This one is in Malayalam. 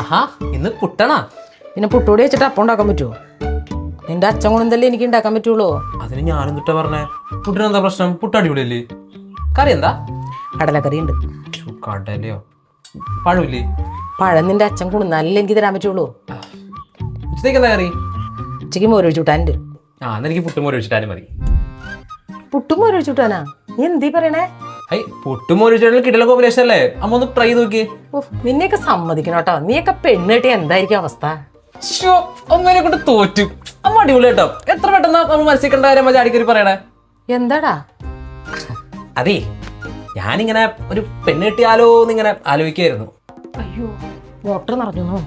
ആഹാ ഇന്ന് പുട്ടണാ? പിന്നെ പുട്ടുപൊടി വെച്ചിട്ട് അപ്പം ഉണ്ടാക്കാൻ പറ്റുമോ? നിന്റെ അച്ഛൻ കൊണ്ടല്ലേ എനിക്ക് ഉണ്ടാക്കാൻ പറ്റുള്ളൂ. അതിന് ഞാനും തൊട്ടാ പറഞ്ഞേ. പുട്ടിനെന്താ പ്രശ്നം? പുട്ട് അടിപൊളിയല്ലേ? കറി എന്താ? കടലക്കറി ഉണ്ട്. കടലയോ? പഴമില്ലേ? പഴം നിന്റെ അച്ഛൻ കൊണ്ടുവന്നാലല്ലേ എനിക്ക് തരാൻ പറ്റുള്ളൂ. ഉച്ചത്തേക്ക് എന്താ കറി? ഉച്ചയ്ക്ക് മോരൊഴിച്ച് വിട്ടാനുണ്ട്. എന്നാ എനിക്ക് പുട്ടും മോര് ഒഴിച്ചിട്ടാലും മതി. പുട്ടും മോരൊഴിച്ച് വിട്ടാനാ? നീ എന്തീ പറയണേ? പുട്ടും മോര് ഒഴിച്ചിട്ടാലും കിടല കോമ്പിനേഷൻ അല്ലേ? അമ്മ ഒന്ന് ട്രൈ നോക്കി. നിന്നെയൊക്കെ സമ്മതിക്കണം കേട്ടോ. നീയൊക്കെ പെണ്ണ് കെട്ടിയ എന്തായിരിക്കും അവസ്ഥ? അമ്മേനെ കൊണ്ട് തോറ്റു. അമ്മ അടിപൊളി കേട്ടോ. എത്ര പെട്ടെന്ന് നമ്മൾ മനസ്സിലേക്കേണ്ട കാര്യം അമ്മ ചാടിക്കറി പറയണേ. എന്താടാ? അതേ, ഞാനിങ്ങനെ ഒരു പെണ്ണ് കെട്ടിയാലോ എന്നിങ്ങനെ ആലോചിക്കായിരുന്നു. അയ്യോ, മോട്ടർ നിറഞ്ഞു.